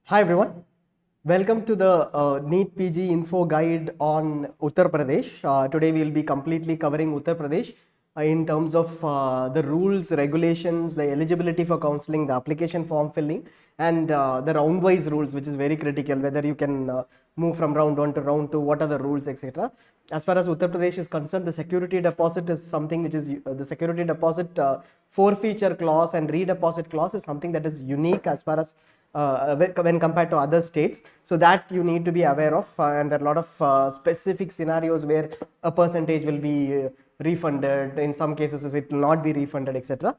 Hi everyone, welcome to the NEET PG info guide on Uttar Pradesh. Today we will be completely covering Uttar Pradesh in terms of the rules, regulations, the eligibility for counseling, the application form filling, and the round-wise rules, which is very critical, whether you can move from round 1 to round 2, what are the rules, etc. As far as Uttar Pradesh is concerned, the security deposit is something which is the security deposit forfeiture clause and redeposit clause is something that is unique as far as when compared to other states, so that you need to be aware of, and there are a lot of specific scenarios where a percentage will be refunded, in some cases it will not be refunded, etc.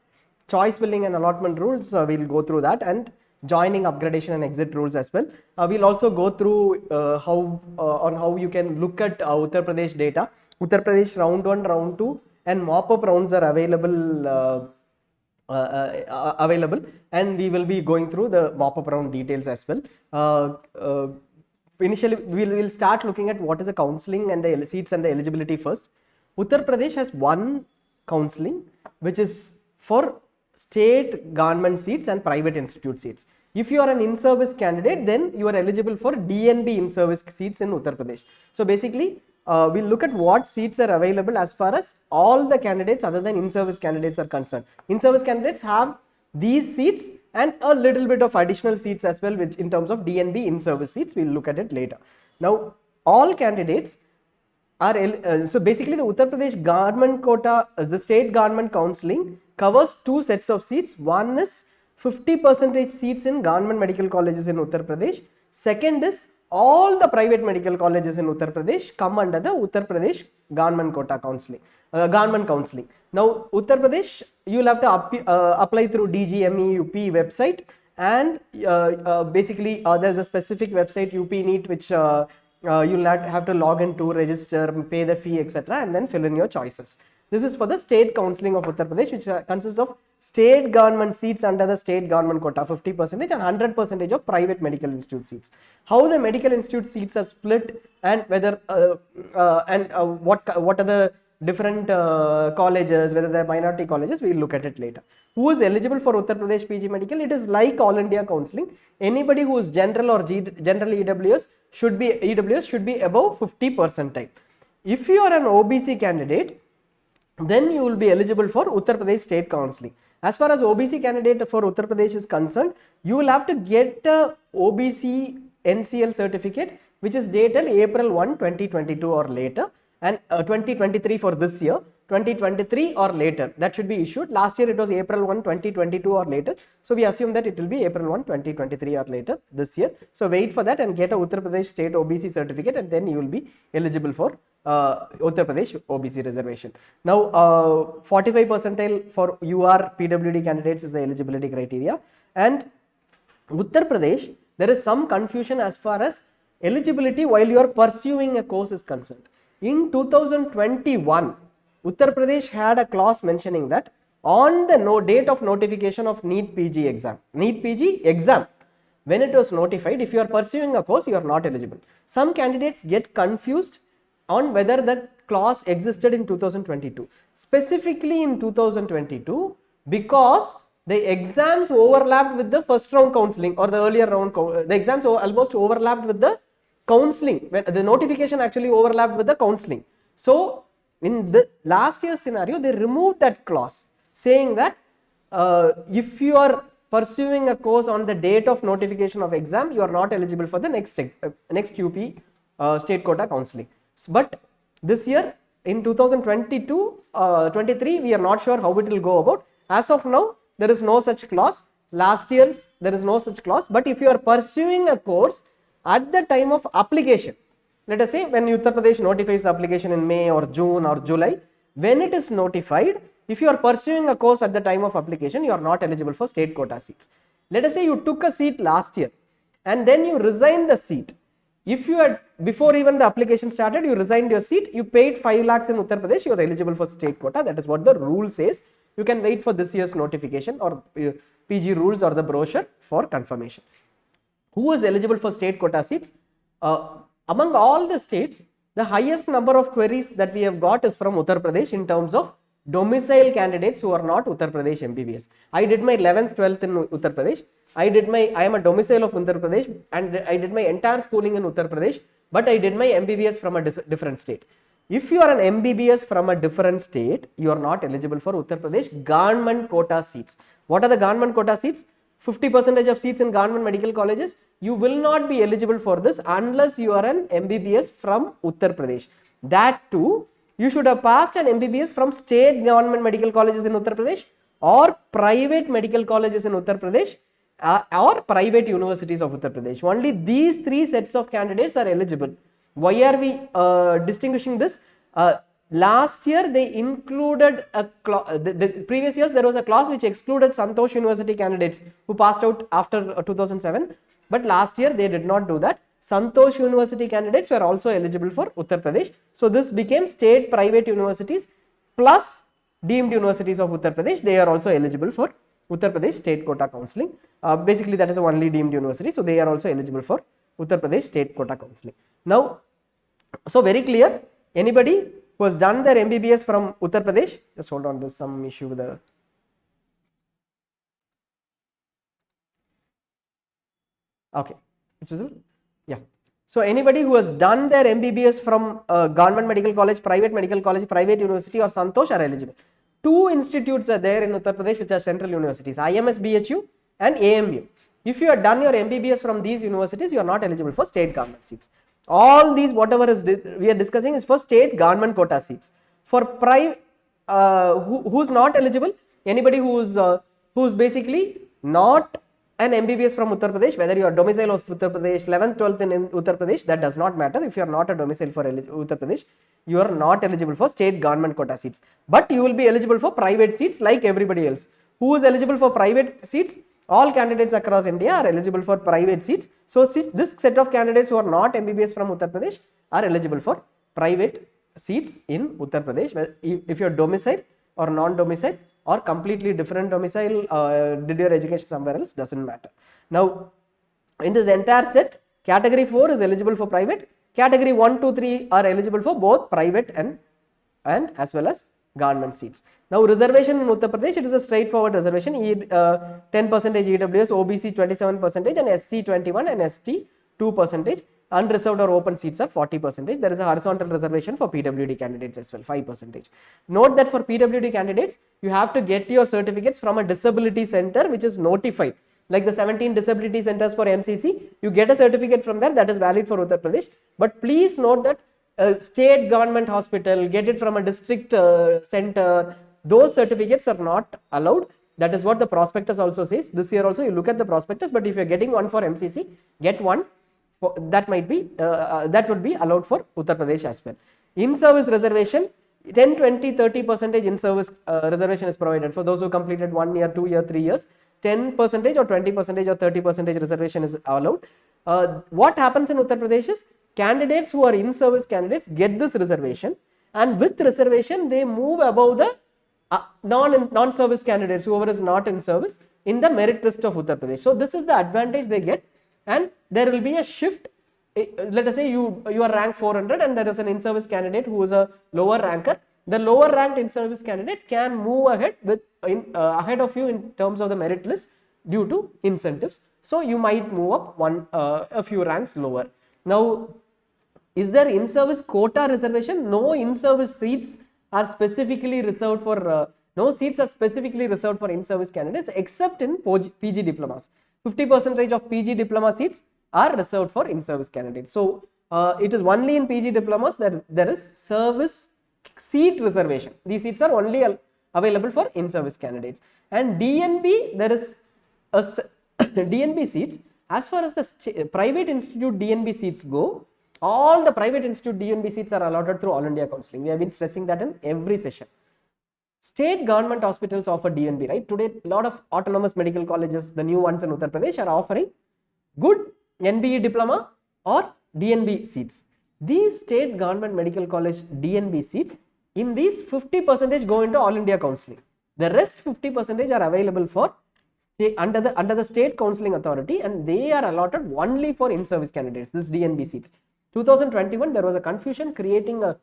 Choice filling and allotment rules, we'll go through that, and joining, upgradation and exit rules as well. We'll also go through how you can look at Uttar Pradesh data. Uttar Pradesh round 1, round 2 and mop-up rounds are available, and we will be going through the mop-up round details as well. Initially we'll start looking at what is the counseling and the seats and the eligibility first. Uttar Pradesh has one counseling which is for state government seats and private institute seats. If you are an in-service candidate, then you are eligible for DNB in-service seats in Uttar Pradesh. So basically we'll look at what seats are available as far as all the candidates other than in-service candidates are concerned. In-service candidates have these seats and a little bit of additional seats as well, which in terms of DNB in-service seats, we'll look at it later. Now, all candidates are, so basically the Uttar Pradesh government quota, the state government counseling covers two sets of seats. One is 50% seats in government medical colleges in Uttar Pradesh. Second is all the private medical colleges in Uttar Pradesh come under the Uttar Pradesh government quota counseling, government counseling. Now, Uttar Pradesh, you will have to apply through DGME UP website, and basically there's a specific website UP NEET which you'll have to log in to register, pay the fee, etc., and then fill in your choices. This is for the state counseling of Uttar Pradesh, which consists of state government seats under the state government quota 50% and 100% of private medical institute seats. How the medical institute seats are split and whether what are the different colleges, whether they are minority colleges, we will look at it later. Who is eligible for Uttar Pradesh PG Medical? It is like All India Counseling. Anybody who is general or general EWS should be above 50 percentile. If you are an OBC candidate, then you will be eligible for Uttar Pradesh State Counseling. As far as OBC candidate for Uttar Pradesh is concerned, you will have to get a OBC NCL certificate which is dated April 1, 2022 or later, and 2023 for this year, 2023 or later, that should be issued. Last year it was April 1, 2022 or later, so we assume that it will be April 1, 2023 or later this year. So wait for that and get a Uttar Pradesh State OBC certificate, and then you will be eligible for Uttar Pradesh OBC reservation. Now 45 percentile for UR PWD candidates is the eligibility criteria, and Uttar Pradesh, there is some confusion as far as eligibility while you are pursuing a course is concerned. In 2021, Uttar Pradesh had a clause mentioning that on the date of notification of NEET PG exam, when it was notified, if you are pursuing a course, you are not eligible. Some candidates get confused on whether the clause existed in 2022. Specifically in 2022, because the exams overlapped with the first round counseling or the earlier round, the exams almost overlapped with the counseling, when the notification actually overlapped with the counseling. So in the last year's scenario, they removed that clause saying that if you are pursuing a course on the date of notification of exam, you are not eligible for the next UP state quota counseling. But this year in 2022-23, we are not sure how it will go about. As of now, there is no such clause. Last year's there is no such clause, but if you are pursuing a course at the time of application, let us say when Uttar Pradesh notifies the application in May or June or July, when it is notified, if you are pursuing a course at the time of application, you are not eligible for state quota seats. Let us say you took a seat last year and then you resigned the seat. If you had, before even the application started, you resigned your seat, you paid 5 lakhs in Uttar Pradesh, you are eligible for state quota. That is what the rule says. You can wait for this year's notification or PG rules or the brochure for confirmation. Who is eligible for state quota seats? Among all the states, the highest number of queries that we have got is from Uttar Pradesh in terms of domicile candidates who are not Uttar Pradesh MBBS. I did my 11th, 12th in Uttar Pradesh. I am a domicile of Uttar Pradesh and I did my entire schooling in Uttar Pradesh, but I did my MBBS from a different state. If you are an MBBS from a different state, you are not eligible for Uttar Pradesh government quota seats. What are the government quota seats? 50% of seats in government medical colleges. You will not be eligible for this unless you are an MBBS from Uttar Pradesh. That too, you should have passed an MBBS from state government medical colleges in Uttar Pradesh or private medical colleges in Uttar Pradesh or private universities of Uttar Pradesh. Only these three sets of candidates are eligible. Why are we distinguishing this? Last year they included the previous years there was a clause which excluded Santosh University candidates who passed out after 2007, but last year they did not do that. Santosh University candidates were also eligible for Uttar Pradesh. So this became state private universities plus deemed universities of Uttar Pradesh. They are also eligible for Uttar Pradesh state quota counseling. Basically that is the only deemed university. So they are also eligible for Uttar Pradesh state quota counseling. Now, so very clear, anybody who has done their MBBS from Uttar Pradesh, just hold on, there's some issue with the, okay, it's visible? Yeah. So anybody who has done their MBBS from government medical college, private university or Santosh are eligible. Two institutes are there in Uttar Pradesh which are central universities, IMS BHU and AMU. If you have done your MBBS from these universities, you are not eligible for state government seats. All these whatever is we are discussing is for state government quota seats. For private, who's not eligible? Anybody who's basically not an MBBS from Uttar Pradesh, whether you are domicile of Uttar Pradesh, 11th, 12th in Uttar Pradesh, that does not matter. If you are not a domicile for Uttar Pradesh, you are not eligible for state government quota seats. But you will be eligible for private seats like everybody else. Who is eligible for private seats? All candidates across India are eligible for private seats. So this set of candidates who are not MBBS from Uttar Pradesh are eligible for private seats in Uttar Pradesh. If you are domicile or non-domicile or completely different domicile, did your education somewhere else, doesn't matter. Now, in this entire set, category 4 is eligible for private. Category 1, 2, 3 are eligible for both private and as well as government seats. Now, reservation in Uttar Pradesh, it is a straightforward reservation. 10% EWS, OBC 27% and SC 21 and ST 2%. Unreserved or open seats are 40%. There is a horizontal reservation for PWD candidates as well, 5%. Note that for PWD candidates, you have to get your certificates from a disability center which is notified. Like the 17 disability centers for MCC, you get a certificate from there that is valid for Uttar Pradesh. But please note that state government hospital, get it from a district center, those certificates are not allowed. That is what the prospectus also says. This year also you look at the prospectus, but if you are getting one for MCC, get one. That might be that would be allowed for Uttar Pradesh as well. In-service reservation, 10, 20, 30% in-service reservation is provided for those who completed 1 year, 2 year, 3 years. 10% or 20% or 30% reservation is allowed. What happens in Uttar Pradesh is candidates who are in-service candidates get this reservation, and with reservation they move above the non-service candidates, whoever is not in service, in the merit list of Uttar Pradesh. So this is the advantage they get, and there will be a shift. Let us say you are ranked 400 and there is an in-service candidate who is a lower ranker. The lower ranked in-service candidate can move ahead ahead of you in terms of the merit list due to incentives. So you might move up a few ranks lower. Now, is there in-service quota reservation? No in-service seats are specifically reserved for no seats are specifically reserved for in-service candidates except in PG diplomas. 50% of PG diploma seats are reserved for in-service candidates. So it is only in PG diplomas that there is service seat reservation. These seats are only available for in-service candidates. And DNB, there is a DNB seats. As far as the private institute DNB seats go, all the private institute DNB seats are allotted through All India Counseling. We have been stressing that in every session. State government hospitals offer DNB, right? Today, a lot of autonomous medical colleges, the new ones in Uttar Pradesh, are offering good NBE Diploma or DNB seats. These state government medical college DNB seats, in these 50% go into All India Counseling. The rest 50% are available for under the state counseling authority, and they are allotted only for in-service candidates, this DNB seats. 2021, there was a confusion creating a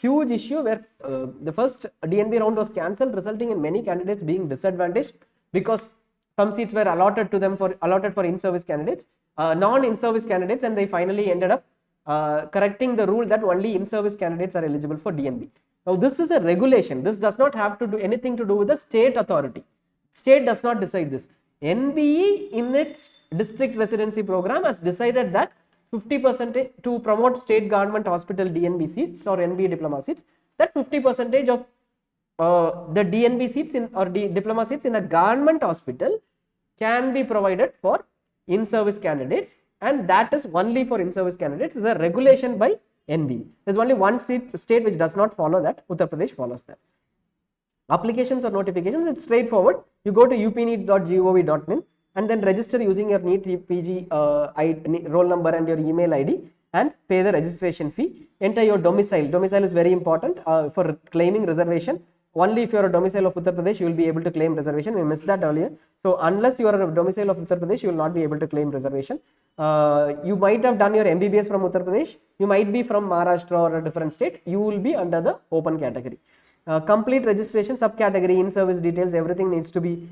huge issue where the first DNB round was cancelled, resulting in many candidates being disadvantaged because Some seats were allotted for in-service candidates, non-in-service candidates, and they finally ended up correcting the rule that only in-service candidates are eligible for DNB. Now, this is a regulation. This does not have to do anything to do with the state authority. State does not decide this. NBE in its district residency program has decided that 50% to promote state government hospital DNB seats or NBE diploma seats, that 50% of the DNB seats or diploma seats in a government hospital can be provided for in-service candidates, and that is only for in-service candidates. The regulation by NBE. There's only one state which does not follow that. Uttar Pradesh follows that. Applications or notifications, it's straightforward. You go to upneet.gov.in and then register using your NEET PG roll number and your email ID and pay the registration fee. Enter your domicile. Domicile is very important for claiming reservation. Only if you are a domicile of Uttar Pradesh, you will be able to claim reservation. We missed that earlier. So unless you are a domicile of Uttar Pradesh, you will not be able to claim reservation. You might have done your MBBS from Uttar Pradesh. You might be from Maharashtra or a different state. You will be under the open category. Complete registration, subcategory, in-service details, everything needs to be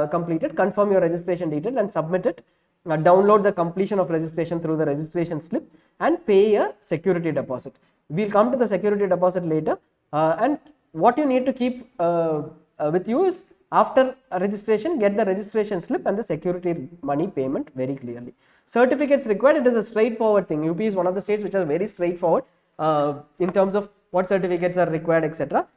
completed. Confirm your registration detail and submit it. Download the completion of registration through the registration slip and pay a security deposit. We'll come to the security deposit later. And what you need to keep with you is, after registration, get the registration slip and the security money payment very clearly. Certificates required, it is a straightforward thing. UP is one of the states which are very straightforward in terms of what certificates are required, etc.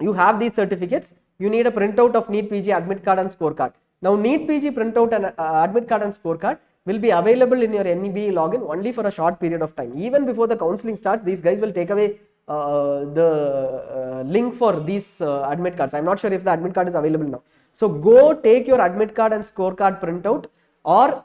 You have these certificates. You need a printout of NEET PG admit card and scorecard. Now, NEET PG printout and admit card and scorecard will be available in your NBE login only for a short period of time. Even before the counseling starts, these guys will take away the link for these admit cards. I'm not sure if the admit card is available now. So go take your admit card and scorecard printout, or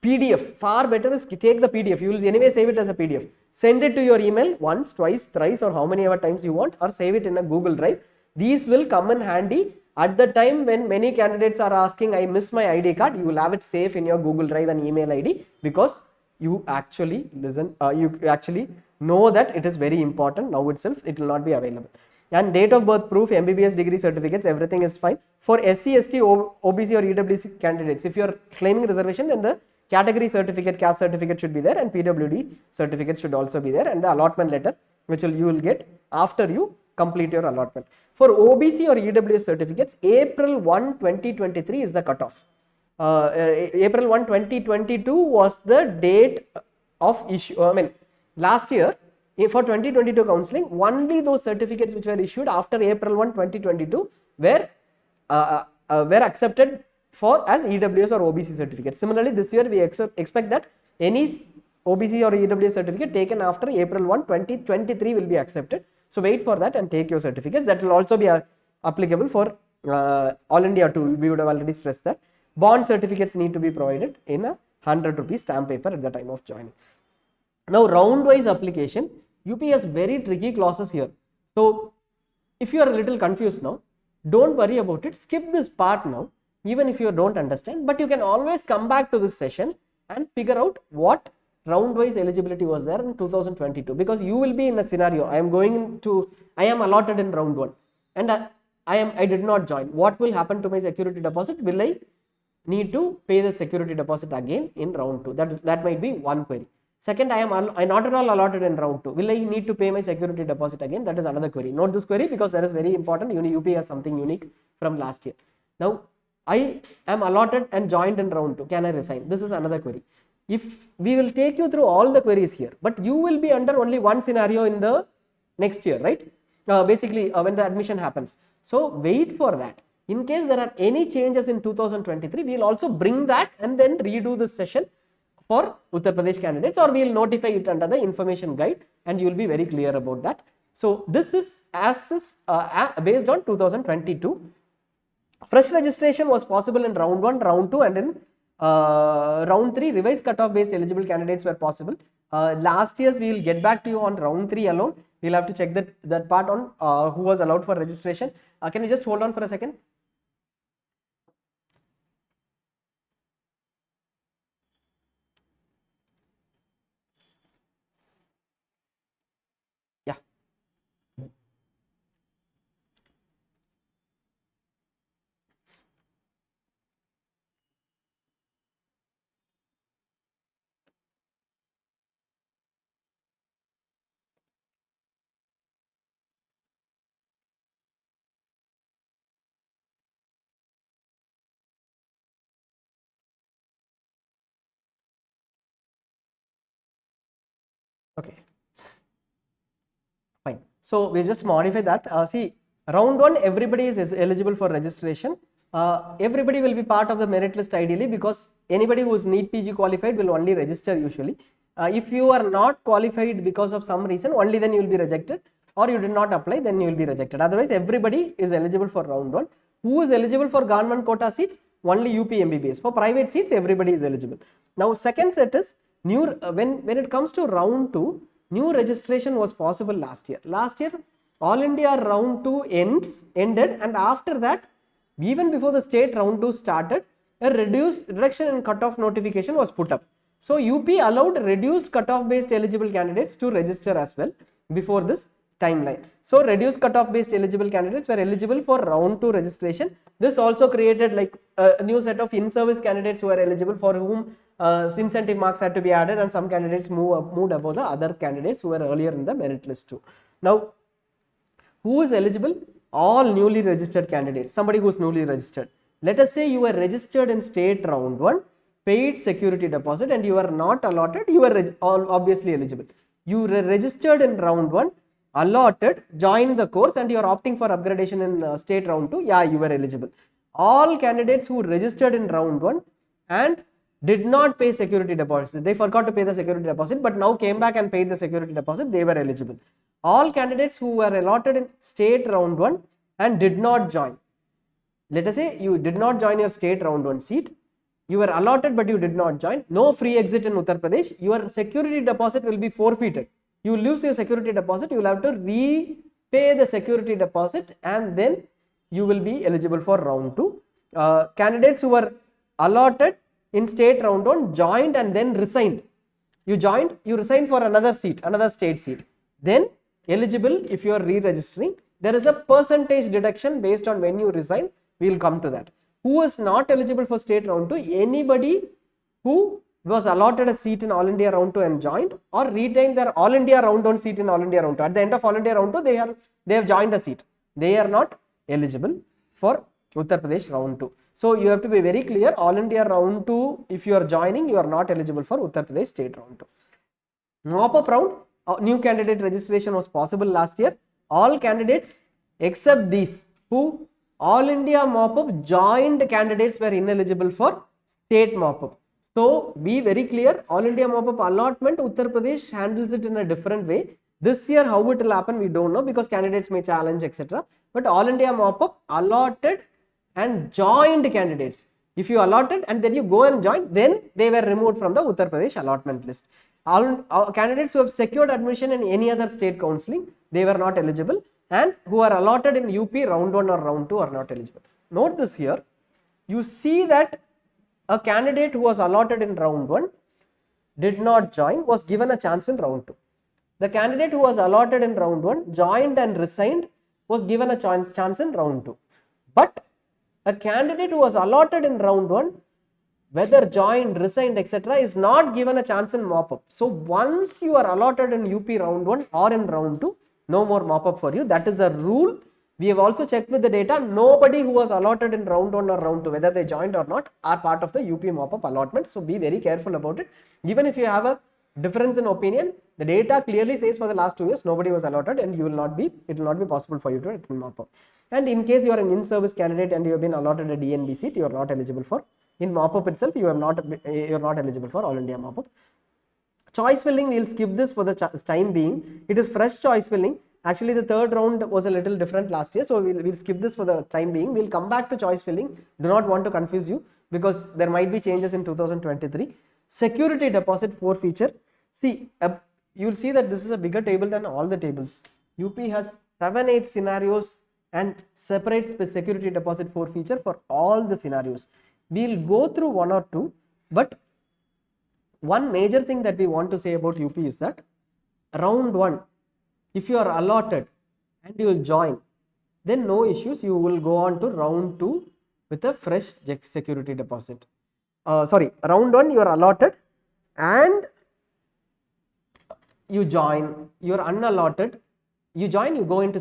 PDF. Far better is take the PDF. You will anyway save it as a PDF. Send it to your email once, twice, thrice, or how many ever times you want, or save it in a Google Drive. These will come in handy at the time when many candidates are asking, I miss my ID card. You will have it safe in your Google Drive and email ID, because you actually know that it is very important. Now itself it will not be available. And date of birth proof, MBBS degree certificates, everything is fine. For SC, ST, OBC or EWC candidates, if you are claiming reservation, then the category certificate, caste certificate should be there, and PWD certificate should also be there, and the allotment letter which you will get after you complete your allotment. For OBC or EWS certificates, April 1, 2023 is the cutoff. April 1, 2022 was the date of issue. Last year for 2022 counseling, only those certificates which were issued after April 1, 2022 were accepted for as EWS or OBC certificate. Similarly, this year we expect that any OBC or EWS certificate taken after April 1, 2023 will be accepted. So wait for that and take your certificates. That will also be applicable for All India too. We would have already stressed that. Bond certificates need to be provided in a 100 rupees stamp paper at the time of joining. Now, round-wise application, UP has very tricky clauses here. So if you are a little confused now, don't worry about it. Skip this part now, even if you don't understand, but you can always come back to this session and figure out what round-wise eligibility was there in 2022, because you will be in a scenario. I am allotted in round 1 and I did not join. What will happen to my security deposit? Will I need to pay the security deposit again in round 2? That might be one query. Second, I am not at all allotted in round 2. Will I need to pay my security deposit again? That is another query. Note this query because that is very important. UP has something unique from last year. Now, I am allotted and joined in round 2. Can I resign? This is another query. If we will take you through all the queries here, but you will be under only one scenario in the next year, right? Basically, when the admission happens. So wait for that. In case there are any changes in 2023, we will also bring that and then redo this session for Uttar Pradesh candidates, or we will notify it under the information guide and you will be very clear about that. So this is based on 2022. Fresh registration was possible in round 1, round 2, and in round 3 revised cutoff based eligible candidates were possible. Last year's we will get back to you on round 3 alone. We'll have to check that part on who was allowed for registration. Can you just hold on for a second? Yeah. Okay, fine. So we just modify that. See, round 1, everybody is eligible for registration. Everybody will be part of the merit list ideally, because anybody who is NEET PG qualified will only register usually. If you are not qualified because of some reason, only then you will be rejected, or you did not apply, then you will be rejected. Otherwise, everybody is eligible for round 1. Who is eligible for government quota seats? Only UP MBBS. For private seats, everybody is eligible. Now, second set is new. When it comes to round 2, new registration was possible last year. Last year, All India round 2 ended, and after that, even before the state round 2 started, a reduction in cutoff notification was put up. So UP allowed reduced cutoff based eligible candidates to register as well before this timeline. So reduced cutoff based eligible candidates were eligible for round 2 registration. This also created like a new set of in-service candidates who were eligible, for whom incentive marks had to be added, and some candidates moved above the other candidates who were earlier in the merit list too. Now, who is eligible? All newly registered candidates. Somebody who is newly registered. Let us say you were registered in state round 1, paid security deposit, and you are not allotted. You are obviously eligible. You were registered in round 1, allotted, joined the course, and you are opting for upgradation in state round 2. Yeah, you were eligible. All candidates who registered in round 1 and did not pay security deposit, they forgot to pay the security deposit, but now came back and paid the security deposit, they were eligible. All candidates who were allotted in state round 1 and did not join. Let us say you did not join your state round 1 seat, you were allotted but you did not join, no free exit in Uttar Pradesh, your security deposit will be forfeited. You lose your security deposit, you will have to repay the security deposit, and then you will be eligible for round 2. Candidates who were allotted in state round 1 joined and then resigned. You joined, you resigned for another seat, another state seat. Then eligible if you are re-registering. There is a percentage deduction based on when you resign. We will come to that. Who is not eligible for state round 2? Anybody who was allotted a seat in All India round 2 and joined, or retained their All India round 1 seat in All India round 2. At the end of All India round 2, they have joined a seat. They are not eligible for Uttar Pradesh round 2. So you have to be very clear. All India round 2, if you are joining, you are not eligible for Uttar Pradesh state round 2. Mop-up round, new candidate registration was possible last year. All candidates except these who All India mop-up joined candidates were ineligible for state mop-up. So be very clear, All India mop-up allotment, Uttar Pradesh handles it in a different way. This year how it will happen we don't know, because candidates may challenge etc. But All India mop-up allotted and joined candidates. If you allotted and then you go and join, then they were removed from the Uttar Pradesh allotment list. All candidates who have secured admission in any other state counseling, they were not eligible, and who are allotted in UP round 1 or round 2 are not eligible. Note this here, you see that a candidate who was allotted in round 1 did not join, was given a chance in round 2. The candidate who was allotted in round 1 joined and resigned, was given a chance in round 2. But a candidate who was allotted in round 1, whether joined, resigned etc., is not given a chance in mop-up. So once you are allotted in UP round 1 or in round 2, no more mop-up for you. That is a rule. We have also checked with the data. Nobody who was allotted in round 1 or round 2, whether they joined or not, are part of the UP mop-up allotment. So be very careful about it. Even if you have a difference in opinion, the data clearly says for the last 2 years nobody was allotted, and it will not be possible for you to attend mop-up. And in case you are an in-service candidate and you have been allotted a DNB seat, you are not eligible for, in mop-up itself, you are not eligible for All India mop-up. Choice filling, we will skip this for the time being. It is fresh choice filling. Actually, the third round was a little different last year, so we'll skip this for the time being. We'll come back to choice filling. Do not want to confuse you, because there might be changes in 2023. Security deposit forfeiture. See, you will see that this is a bigger table than all the tables. UP has 7-8 scenarios and separates the security deposit forfeiture for all the scenarios. We'll go through one or two, but one major thing that we want to say about UP is that round 1, if you are allotted and you will join, then no issues. You will go on to round 2 with a fresh security deposit. Round 1 you are allotted and you join. You are unallotted, you join, you go into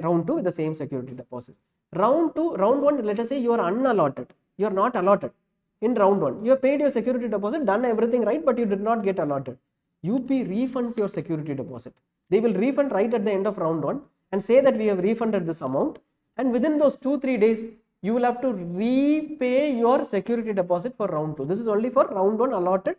round 2 with the same security deposit. Round 1, let us say you are unallotted, you are not allotted in round 1. You have paid your security deposit, done everything right, but you did not get allotted. UP refunds your security deposit. They will refund right at the end of round 1 and say that we have refunded this amount, and within those 2-3 days you will have to repay your security deposit for round 2. This is only for round 1 allotted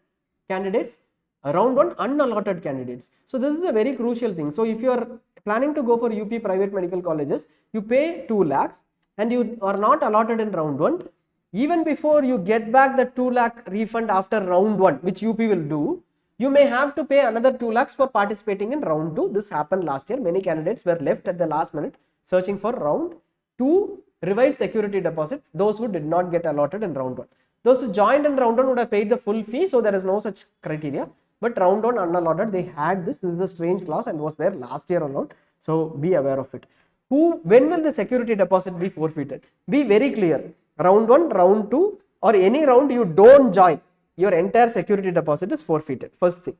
candidates, round 1 unallotted candidates. So this is a very crucial thing. So if you are planning to go for UP private medical colleges, you pay 2 lakhs and you are not allotted in round 1. Even before you get back the 2 lakh refund after round 1, which UP will do, you may have to pay another 2 lakhs for participating in round 2. This happened last year. Many candidates were left at the last minute searching for round 2 revised security deposit, those who did not get allotted in round 1. Those who joined in round 1 would have paid the full fee, so there is no such criteria. But round 1 unallotted, they had this. This is a strange clause and was there last year alone. So be aware of it. When will the security deposit be forfeited? Be very clear. Round 1, round 2, or any round you don't join, your entire security deposit is forfeited. First thing.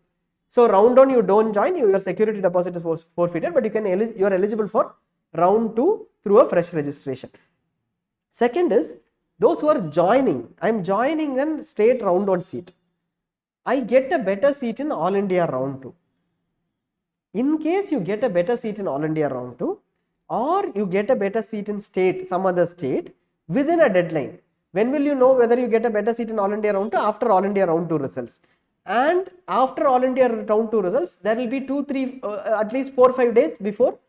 So round 1 you don't join, your security deposit is forfeited, but you are eligible for round 2 through a fresh registration. Second is those who are joining. I am joining a state round 1 seat. I get a better seat in All India round 2. In case you get a better seat in All India round 2, or you get a better seat in state, some other state, within a deadline. When will you know whether you get a better seat in All India round 2? After All India round 2 results. And after All India round 2 results, there will be 2-3 at least 4-5 days before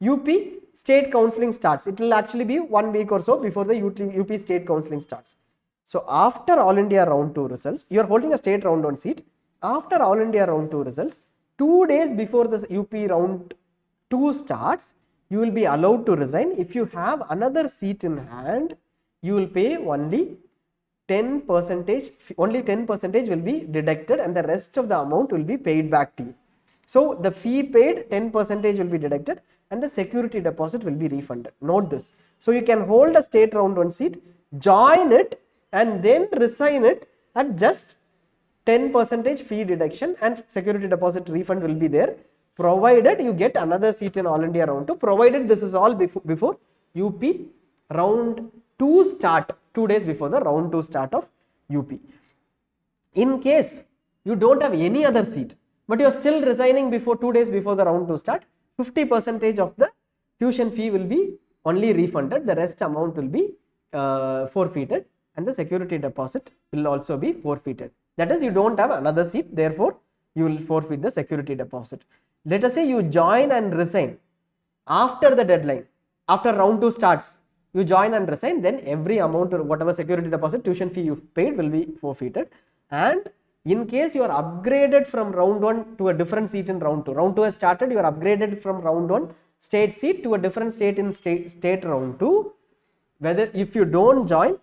UP state counseling starts. It will actually be 1 week or so before the UP state counseling starts. So after All India round 2 results, you are holding a state round 1 seat. After All India round 2 results, 2 days before the UP round 2 starts, you will be allowed to resign. If you have another seat in hand, you will pay only 10%, only 10% will be deducted and the rest of the amount will be paid back to you. So the fee paid 10% will be deducted and the security deposit will be refunded. Note this. So you can hold a state round 1 seat, join it and then resign it at just 10% fee deduction and security deposit refund will be there, provided you get another seat in All India round 2, provided this is all before UP round 2 start, 2 days before the round 2 start of UP. In case you don't have any other seat, but you are still resigning before 2 days before the round 2 start, 50% of the tuition fee will be only refunded, the rest amount will be forfeited and the security deposit will also be forfeited. That is, you don't have another seat, therefore you will forfeit the security deposit. Let us say you join and resign after the deadline, after round 2 starts, you join and resign, then every amount or whatever security deposit, tuition fee you paid will be forfeited. And in case you are upgraded from round 1 to a different seat in round 2, round 2 has started, you are upgraded from round 1 state seat to a different state in state round 2, whether if you don't join,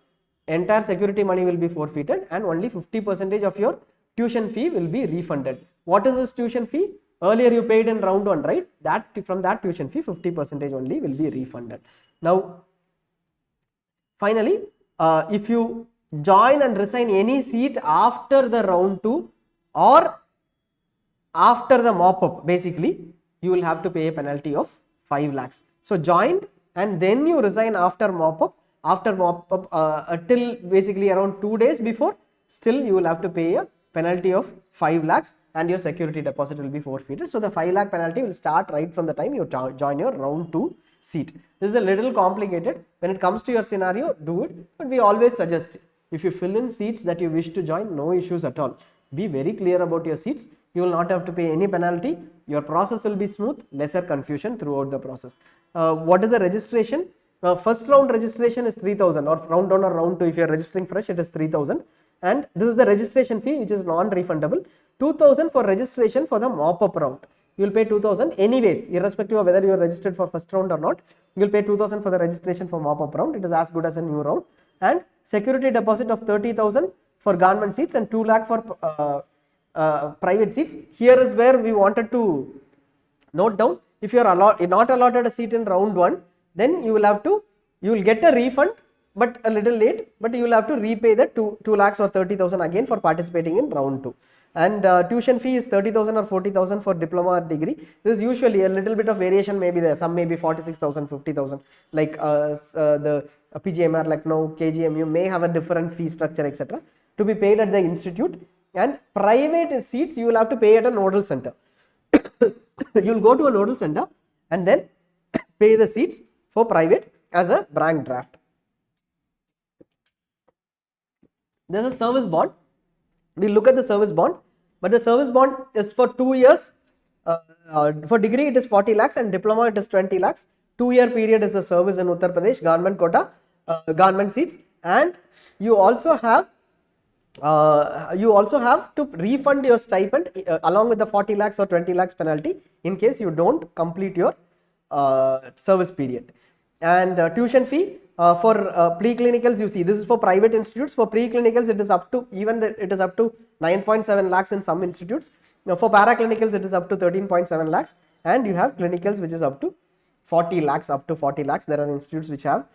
entire security money will be forfeited and only 50% of your tuition fee will be refunded. What is this tuition fee? Earlier you paid in round 1, right? That from that tuition fee 50% only will be refunded. Now finally, if you join and resign any seat after the round 2 or after the mop-up, basically you will have to pay a penalty of 5 lakhs. So joined and then you resign after mop-up, till basically around 2 days before, still you will have to pay a penalty of 5 lakhs and your security deposit will be forfeited. So the 5 lakh penalty will start right from the time you join your round 2 seat. This is a little complicated. When it comes to your scenario, do it, but we always suggest if you fill in seats that you wish to join, no issues at all. Be very clear about your seats. You will not have to pay any penalty. Your process will be smooth, lesser confusion throughout the process. What is the registration? First round registration is 3,000, or round 1 or round 2 if you are registering fresh, it is 3,000, and this is the registration fee which is non-refundable. 2,000 for registration for the mop-up round. You will pay 2,000 anyways, irrespective of whether you are registered for first round or not. You will pay 2,000 for the registration for mop-up round. It is as good as a new round. And security deposit of 30,000 for government seats and 2 lakh for private seats. Here is where we wanted to note down. If you are not allotted a seat in round 1, then you will get a refund, but a little late, but you will have to repay the 2 lakhs or 30,000 again for participating in round 2. And tuition fee is 30,000 or 40,000 for diploma or degree. This is usually a little bit of variation may be there. Some may be 46,000, 50,000. Like the PGMR, like now KGMU may have a different fee structure, etc. to be paid at the institute. and private seats you will have to pay at a nodal center. You will go to a nodal center and then pay the seats for private as a blank draft. There is a service bond. We look at the service bond, but the service bond is for 2 years. For degree it is 40 lakhs and diploma it is 20 lakhs. 2-year period is a service in Uttar Pradesh, government quota, government seats, and you also have to refund your stipend along with the 40 lakhs or 20 lakhs penalty in case you don't complete your service period. And tuition fee for pre-clinicals, you see this is for private institutes. For pre-clinicals it is up to it is up to 9.7 lakhs in some institutes. Now for paraclinicals it is up to 13.7 lakhs, and you have clinicals which is up to 40 lakhs. There are institutes which have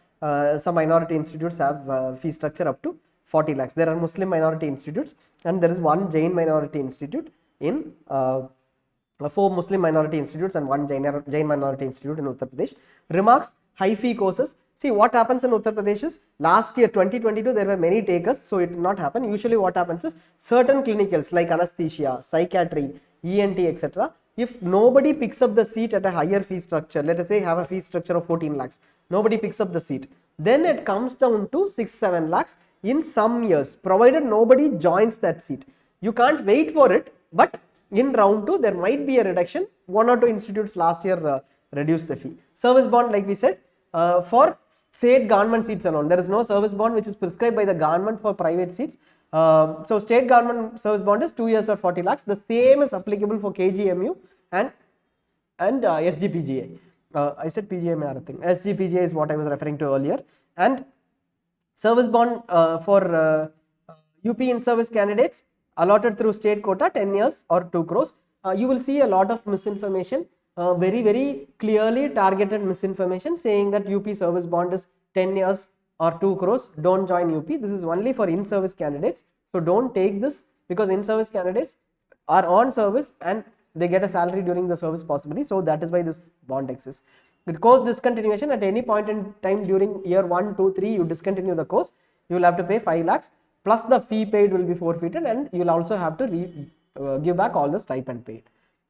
some minority institutes have fee structure up to 40 lakhs. There are Muslim minority institutes, and there is one Jain minority institute in 4 Muslim minority institutes and 1 Jain minority institute in Uttar Pradesh. Remarks: high fee courses. See what happens in Uttar Pradesh is last year 2022 there were many takers, so it did not happen. Usually what happens is certain clinicals like anesthesia, psychiatry, ENT, etc. If nobody picks up the seat at a higher fee structure, let us say have a fee structure of 14 lakhs, nobody picks up the seat, then it comes down to 6-7 lakhs in some years, provided nobody joins that seat. You can't wait for it, but in round 2 there might be a reduction. 1 or 2 institutes last year reduced the fee. Service bond, like we said, for state government seats alone. There is no service bond which is prescribed by the government for private seats. So state government service bond is 2 years or 40 lakhs. The same is applicable for KGMU and SGPGA. I said PGMR thing. SGPGA is what I was referring to earlier. And service bond for UP in-service candidates allotted through state quota 10 years or 2 crores. You will see a lot of misinformation, very clearly targeted misinformation saying that UP service bond is 10 years or 2 crores. Don't join UP. This is only for in-service candidates. So don't take this, because in-service candidates are on service and they get a salary during the service possibly. So that is why this bond exists. With course discontinuation, at any point in time during year 1, 2, 3, you discontinue the course, you will have to pay 5 lakhs plus the fee paid will be forfeited, and you will also have to give back all the stipend paid.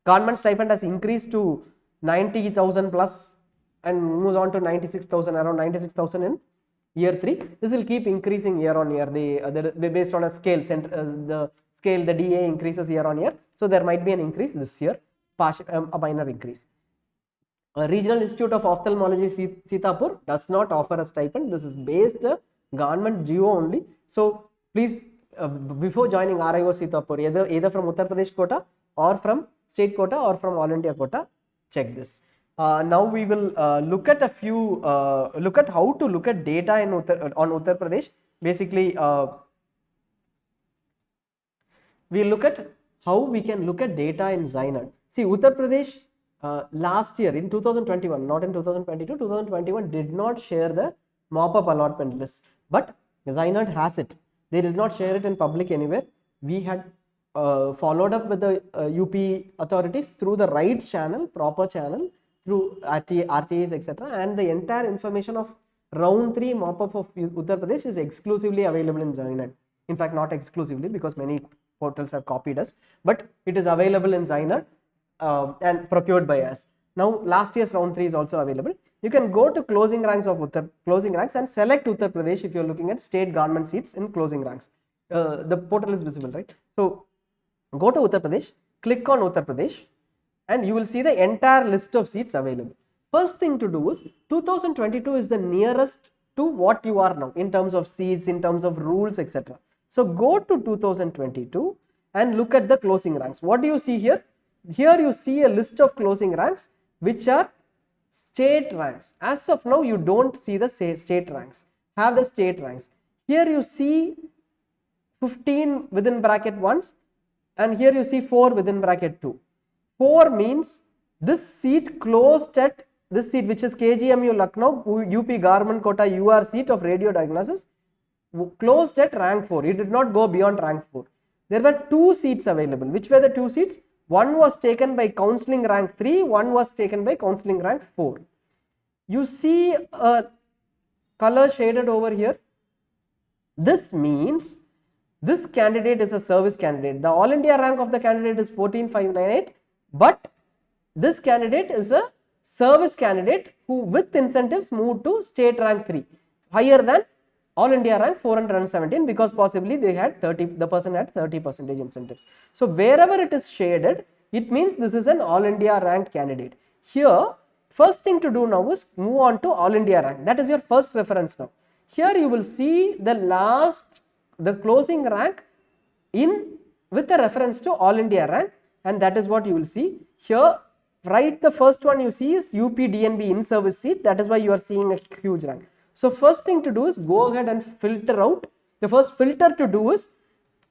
Government stipend has increased to 90,000 plus and moves on to 96,000, around 96,000 in year 3. This will keep increasing year on year. They based on a scale, the DA increases year on year. So there might be an increase this year, a minor increase. Regional Institute of Ophthalmology Sitapur does not offer a stipend. This is based government GO only. So please, before joining RIO Sitapur, either from Uttar Pradesh quota or from state quota or from All India quota, check this. Now we will look at look at how to look at data on Uttar Pradesh. Basically, we look at how we can look at data in ZyNerd. See, Uttar Pradesh last year in 2021, not in 2022, 2021 did not share the mop-up allotment list, but ZyNerd has it. They did not share it in public anywhere. We had followed up with the UP authorities through the right channel, proper channel, through RTAs, etc. And the entire information of round 3 mop-up of Uttar Pradesh is exclusively available in ZyNerd. In fact, not exclusively, because many portals have copied us, but it is available in ZyNerd and procured by us. Now, last year's round 3 is also available. You can go to closing ranks and select Uttar Pradesh if you are looking at state government seats in closing ranks. The portal is visible, right? So go to Uttar Pradesh, click on Uttar Pradesh, and you will see the entire list of seats available. First thing to do is 2022 is the nearest to what you are now in terms of seats, in terms of rules, etc. So go to 2022 and look at the closing ranks. What do you see here? Here you see a list of closing ranks which are state ranks. As of now, you don't see the state ranks. Have the state ranks. Here you see 15 within bracket 1s, and here you see 4 within bracket 2. 4 means this seat closed at this seat, which is KGMU Lucknow UP government quota UR seat of radio diagnosis, closed at rank 4. It did not go beyond rank 4. There were 2 seats available. Which were the 2 seats? One was taken by counseling rank 3, one was taken by counseling rank 4. You see a color shaded over here. This means This candidate is a service candidate. The all India rank of the candidate is 14598, but this candidate is a service candidate who with incentives moved to state rank 3, higher than all India rank 417, because possibly they had 30, the person had 30% incentives. So wherever it is shaded, it means this is an all India rank candidate. Here, first thing to do now is move on to all India rank. That is your first reference now. Here you will see the closing rank in with a reference to all India rank, and that is what you will see here. Right, the first one you see is UP DNB in service seat. That is why you are seeing a huge rank. So first thing to do is go ahead and filter out. The first filter to do is,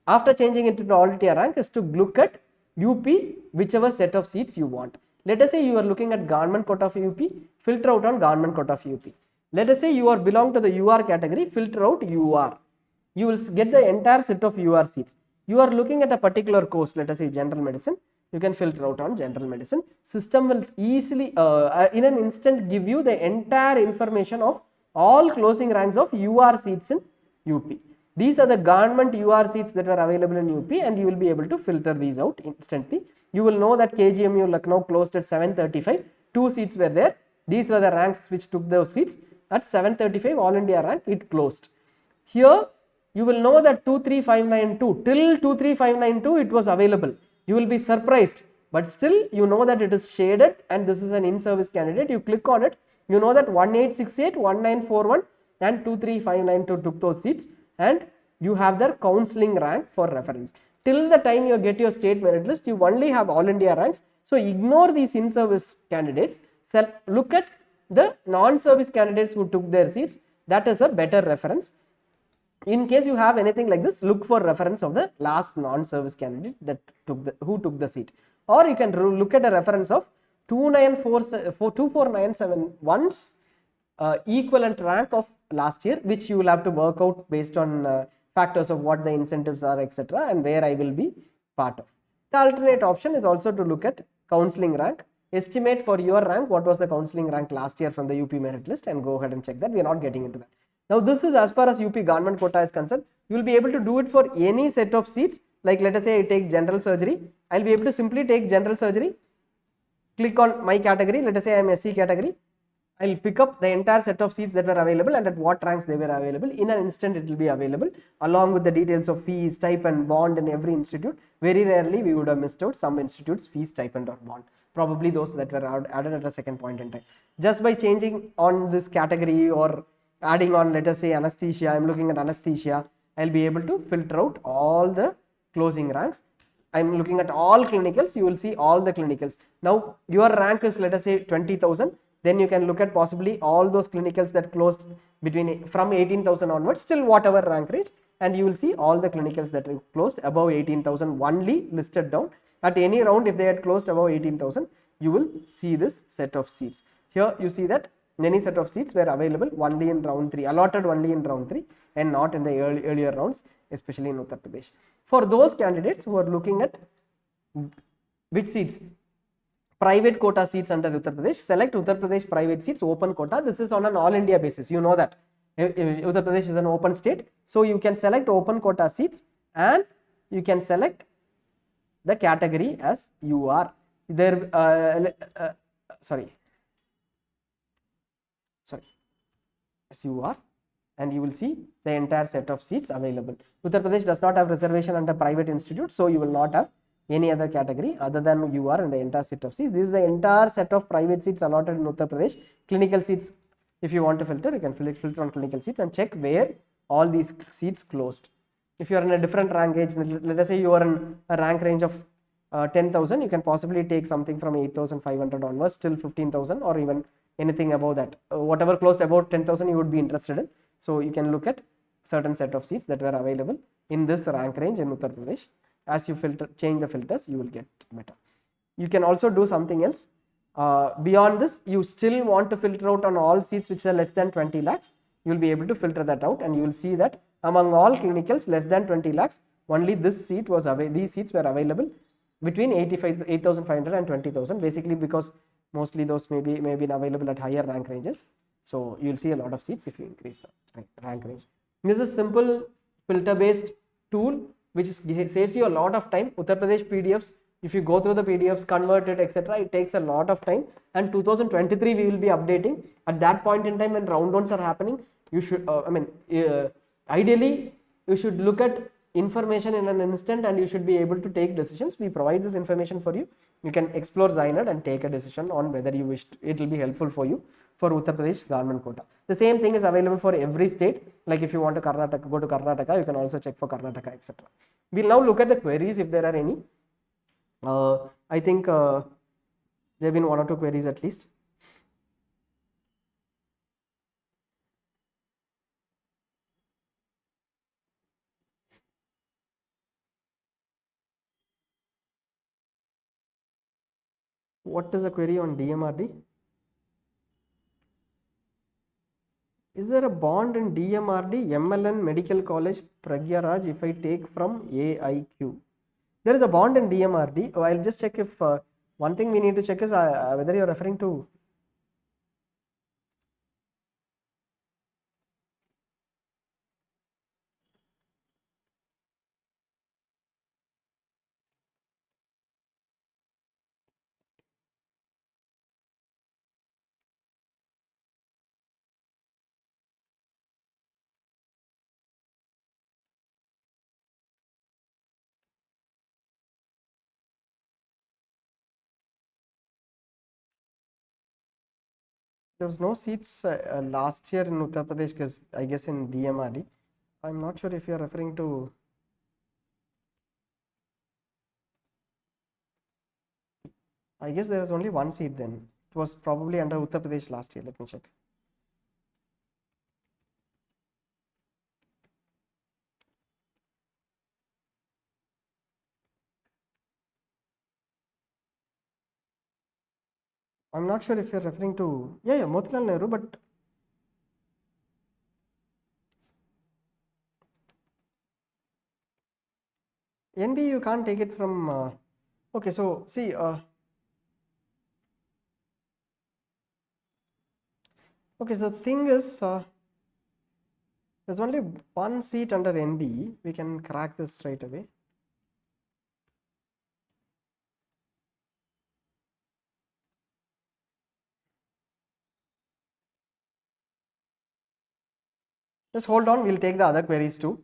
after changing it to all India rank, is to look at UP, whichever set of seats you want. Let us say you are looking at government quota of UP, filter out on government quota of UP. Let us say you are belong to the UR category, filter out UR. You will get the entire set of UR seats. You are looking at a particular course, let us say general medicine, you can filter out on general medicine. System will easily, in an instant, give you the entire information of all closing ranks of UR seats in UP. These are the government UR seats that were available in UP, and you will be able to filter these out instantly. You will know that KGMU Lucknow closed at 735, 2 seats were there. These were the ranks which took those seats. At 735 all India rank, it closed. Here you will know that 23592, till 23592 it was available. You will be surprised, but still you know that it is shaded and this is an in-service candidate. You click on it, you know that 1868, 1941 and 23592 took those seats, and you have their counseling rank for reference. Till the time you get your state merit list, you only have all India ranks. So ignore these in-service candidates. Look at the non-service candidates who took their seats. That is a better reference. In case you have anything like this, look for reference of the last non-service candidate that who took the seat, or you can look at a reference of 24971's equivalent rank of last year, which you will have to work out based on factors of what the incentives are, etc., and where I will be part of. The alternate option is also to look at counseling rank. Estimate for your rank what was the counseling rank last year from the UP merit list, and go ahead and check that. We are not getting into that. Now this is as far as UP government quota is concerned. You will be able to do it for any set of seats. Like let us say I take general surgery, I will be able to simply take general surgery, click on my category, let us say I am SC category, I will pick up the entire set of seats that were available and at what ranks they were available. In an instant it will be available along with the details of fees, stipend, bond in every institute. Very rarely we would have missed out some institutes fees, stipend or bond, probably those that were added at a second point in time. Just by changing on this category or adding on, let us say anesthesia, I am looking at anesthesia, I will be able to filter out all the closing ranks. I am looking at all clinicals, you will see all the clinicals. Now your rank is let us say 20,000, then you can look at possibly all those clinicals that closed from 18,000 onwards, still whatever rank range, and you will see all the clinicals that are closed above 18,000 only listed down. At any round, if they had closed above 18,000, you will see this set of seats. Here you see that many set of seats were available only in round 3, allotted only in round 3 and not in the earlier rounds, especially in Uttar Pradesh. For those candidates who are looking at which seats, private quota seats under Uttar Pradesh, select Uttar Pradesh private seats open quota. This is on an all India basis, you know that Uttar Pradesh is an open state, so you can select open quota seats and you can select the category as you are there. As you are, and you will see the entire set of seats available. Uttar Pradesh does not have reservation under private institute, so you will not have any other category other than you are in the entire set of seats. This is the entire set of private seats allotted in Uttar Pradesh. Clinical seats, if you want to filter, you can filter on clinical seats and check where all these seats closed. If you are in a different rank range, let us say you are in a rank range of 10,000, you can possibly take something from 8,500 onwards till 15,000 or even anything above that. Whatever closed about 10,000 you would be interested in. So you can look at certain set of seats that were available in this rank range in Uttar Pradesh. As you change the filters, you will get better. You can also do something else. Beyond this, you still want to filter out on all seats which are less than 20 lakhs. You will be able to filter that out, and you will see that among all clinicals less than 20 lakhs, only this seat was these seats were available between 8,500 and 20,000, basically because mostly those may be available at higher rank ranges. So you will see a lot of seats if you increase the rank range. This is simple filter based tool which saves you a lot of time. Uttar Pradesh PDFs, if you go through the PDFs, convert it, etc., it takes a lot of time. And 2023 we will be updating. At that point in time when round ones are happening, you should, ideally you should look at information in an instant and you should be able to take decisions. We provide this information for you. You can explore ZyNerd and take a decision on whether you wish it will be helpful for you for Uttar Pradesh government quota. The same thing is available for every state. Like if you want to Karnataka, go to Karnataka, you can also check for Karnataka, etc. We'll now look at the queries if there are any. I think there have been 1 or 2 queries at least. What is the query on DMRD? Is there a bond in DMRD, MLN Medical College, Pragya Raj, if I take from AIQ? There is a bond in DMRD. Oh, I'll just check if one thing we need to check is whether you're referring to. There was no seats last year in Uttar Pradesh, because I guess in DMRD. I'm not sure if you're referring to. I guess there was only 1 seat then. It was probably under Uttar Pradesh last year. Let me check. I'm not sure if you're referring to, Motilal Nehru, but NBE you can't take it from, okay, so see, okay, so the thing is, there's only 1 seat under NBE. We can crack this straight away. Just hold on, we'll take the other queries too.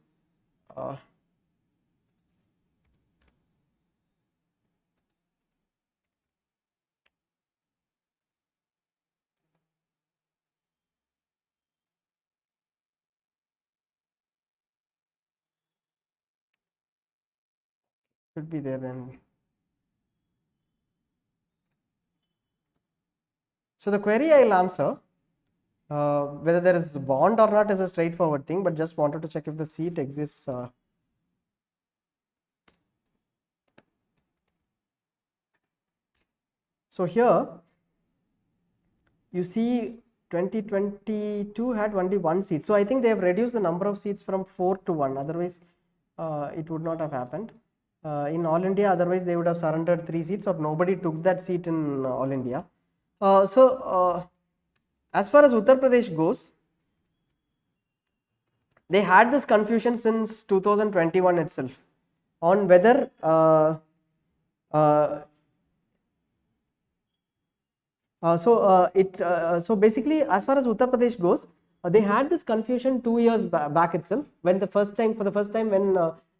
Should be there then. So the query I'll answer. Whether there is bond or not is a straightforward thing, but just wanted to check if the seat exists. So here you see 2022 had only 1 seat. So I think they have reduced the number of seats from 4 to 1. Otherwise, it would not have happened. In All India, otherwise they would have surrendered 3 seats, or nobody took that seat in All India. As far as Uttar Pradesh goes, they had this confusion since 2021 itself on whether so basically, as far as Uttar Pradesh goes, they had this confusion 2 years back itself, when for the first time when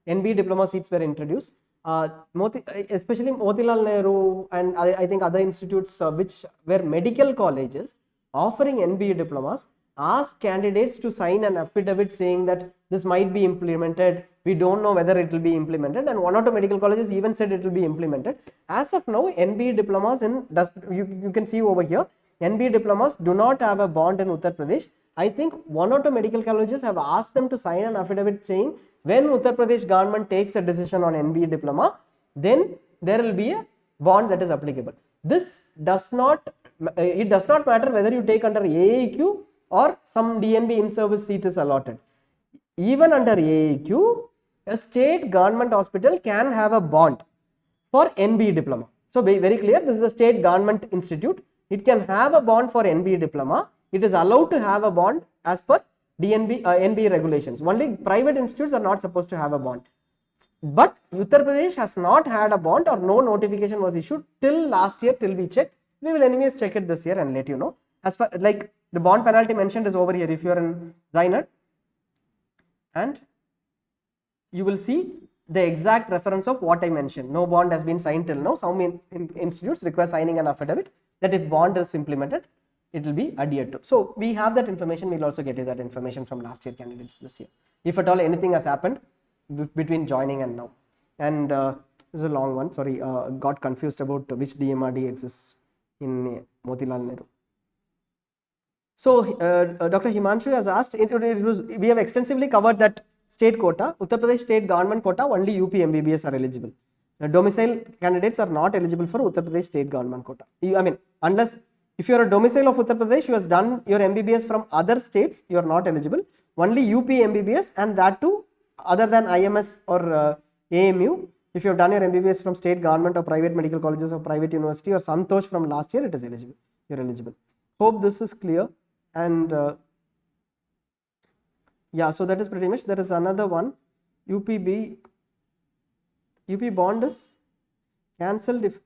NBE diploma seats were introduced. Especially Motilal Nehru and I think other institutes which were medical colleges offering NBE diplomas asked candidates to sign an affidavit saying that this might be implemented. We don't know whether it will be implemented, and 1 or 2 medical colleges even said it will be implemented. As of now, NBE diplomas you can see over here, NBE diplomas do not have a bond in Uttar Pradesh. I think 1 or 2 medical colleges have asked them to sign an affidavit saying when Uttar Pradesh government takes a decision on NBE diploma, then there will be a bond that is applicable. This does not matter whether you take under AAQ or some DNB in-service seat is allotted. Even under AAQ, a state government hospital can have a bond for NBE diploma. So very clear, this is a state government institute. It can have a bond for NBE diploma. It is allowed to have a bond as per NBE regulations. Only private institutes are not supposed to have a bond. But Uttar Pradesh has not had a bond or no notification was issued till last year, till we checked. We will anyways check it this year and let you know. As far like the bond penalty mentioned is over here if you are in ZyNerd, and you will see the exact reference of what I mentioned. No bond has been signed till now. Some institutes require signing an affidavit that if bond is implemented, it will be adhered to. So we have that information. We'll also get you that information from last year candidates this year. If at all anything has happened between joining and now. And this is a long one. Sorry, got confused about which DMRD exists in Motilal Nehru. So Dr. Himanshu has asked, we have extensively covered that state quota, Uttar Pradesh state government quota, only UP MBBS are eligible. Domicile candidates are not eligible for Uttar Pradesh state government quota. I mean, unless if you are a domicile of Uttar Pradesh, you have done your MBBS from other states, you are not eligible. Only UP MBBS, and that too other than IMS or AMU. If you have done your MBBS from state government or private medical colleges or private university or Santosh from last year, it is eligible. You are eligible. Hope this is clear. And yeah, so that is pretty much. There is another one. UP bond is cancelled if,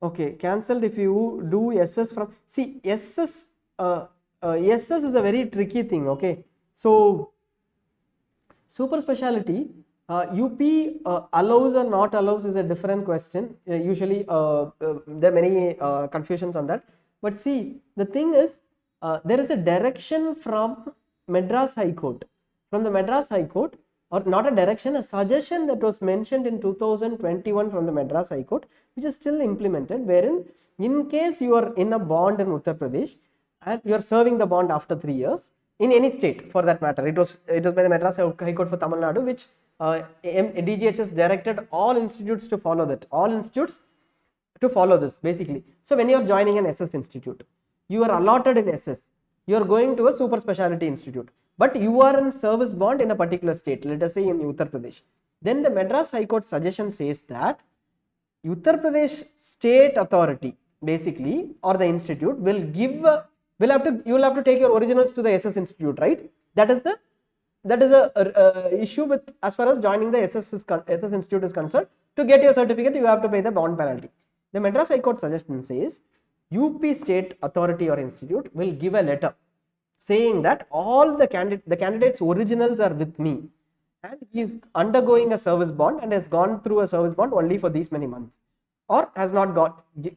okay, cancelled if you do SS from, see, SS is a very tricky thing, okay. So super speciality, UP allows or not allows is a different question. Usually there are many confusions on that. But see, the thing is, there is a direction from Madras High Court. From the Madras High Court, or not a direction, a suggestion that was mentioned in 2021 from the Madras High Court, which is still implemented, wherein in case you are in a bond in Uttar Pradesh and you are serving the bond after 3 years, in any state for that matter, it was by the Madras High Court for Tamil Nadu, which DGHS directed all institutes to follow that, all institutes to follow this basically. So when you are joining an SS institute, you are allotted in SS, you are going to a super speciality institute, but you are in service bond in a particular state, let us say in Uttar Pradesh. Then the Madras High Court suggestion says that Uttar Pradesh state authority basically, or the institute will give you will have to take your originals to the SS institute, right? That is the issue with as far as joining the SS institute is concerned. To get your certificate, you have to pay the bond penalty. The Madras High Court suggestion says UP state authority or institute will give a letter saying that all the candidate's originals are with me, and he is undergoing a service bond and has gone through a service bond only for these many months, or has not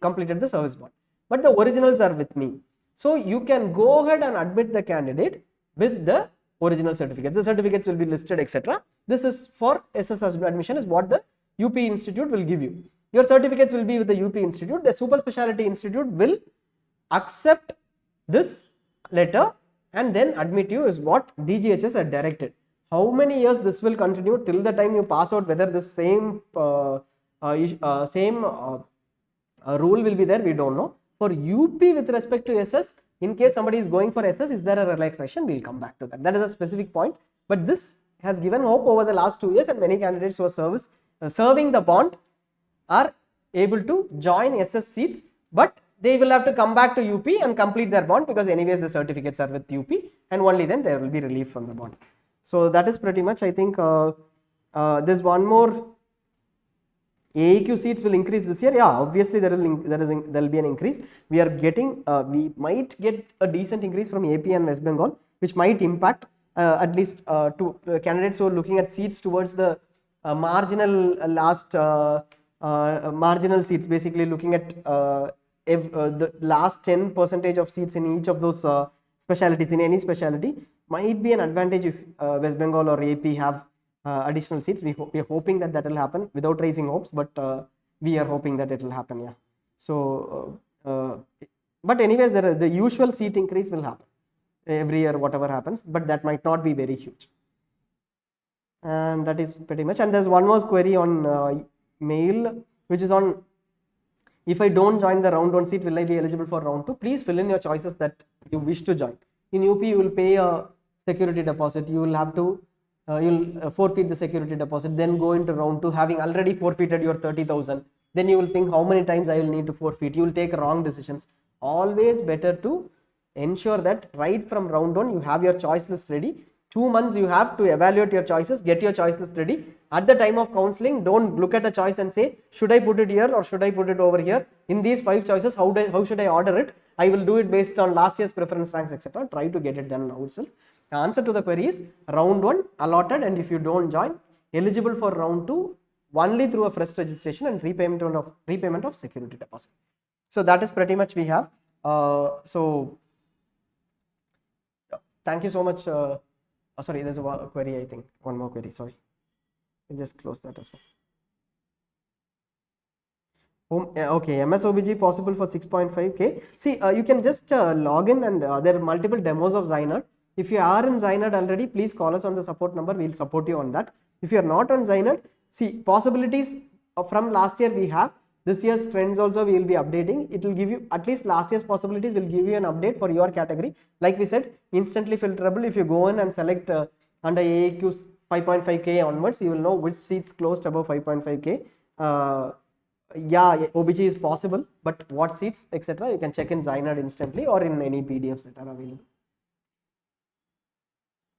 completed the service bond, but the originals are with me. So you can go ahead and admit the candidate with the original certificates. The certificates will be listed, etc. This is for SS admission, is what the UP institute will give you. Your certificates will be with the UP institute. The super speciality institute will accept this letter and then admit you, is what DGHS had directed. How many years this will continue till the time you pass out, whether this same rule will be there, we don't know. For UP with respect to SS, in case somebody is going for SS, is there a relaxation? We'll come back to that. That is a specific point, but this has given hope over the last 2 years, and many candidates who are serving the bond are able to join SS seats, but they will have to come back to UP and complete their bond, because anyways the certificates are with UP, and only then there will be relief from the bond. So that is pretty much, I think. There's one more. AEQ seats will increase this year. Yeah, obviously there will be an increase. We are getting, we might get a decent increase from AP and West Bengal, which might impact at least to candidates who are looking at seats towards the marginal marginal seats, basically looking at the last 10% of seats in each of those specialities, in any speciality, might be an advantage if West Bengal or AP have additional seats. We are hoping that will happen, without raising hopes, but we are hoping that it will happen. Yeah. So, but anyways, the usual seat increase will happen every year, whatever happens, but that might not be very huge. And that is pretty much. And there's one more query on mail, which is on, if I don't join the round 1 seat, will I be eligible for round 2? Please fill in your choices that you wish to join. In UP, you will pay a security deposit. You will have to you'll forfeit the security deposit, then go into round 2 having already forfeited your 30,000. Then you will think, how many times I will need to forfeit. You will take wrong decisions. Always better to ensure that right from round 1 you have your choice list ready. 2 months you have to evaluate your choices, get your choice list ready, At the time of counseling, don't look at a choice and say, should I put it here or should I put it over here? In these 5 choices, how should I order it? I will do it based on last year's preference ranks, etc. Try to get it done now itself. The answer to the query is round 1 allotted, and if you don't join, eligible for round 2 only through a fresh registration and repayment of security deposit. So that is pretty much we have. So thank you so much. Sorry, there's a query, I think. One more query, sorry. I'll just close that as well. Okay, MSOBG possible for 6.5K. See, you can just log in, and there are multiple demos of ZyNerd. If you are in ZyNerd already, please call us on the support number. We'll support you on that. If you are not on ZyNerd, see, possibilities from last year we have. This year's trends also we will be updating. It will give you, at least last year's possibilities will give you an update for your category. Like we said, instantly filterable. If you go in and select under AAQ 5.5K onwards, you will know which seats closed above 5.5K. Yeah, OBG is possible, but what seats, etc. you can check in ZyNerd instantly or in any PDFs that are available.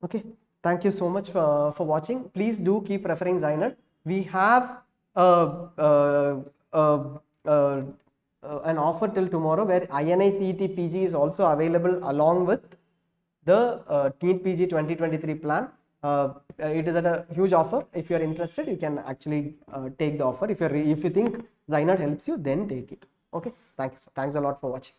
Okay, thank you so much for watching. Please do keep referring ZyNerd. We have an offer till tomorrow where INI CET PG is also available along with the NEET PG 2023 plan. It is at a huge offer. If you are interested, you can actually take the offer. If you think ZyNerd helps you, then take it. Okay, thanks a lot for watching.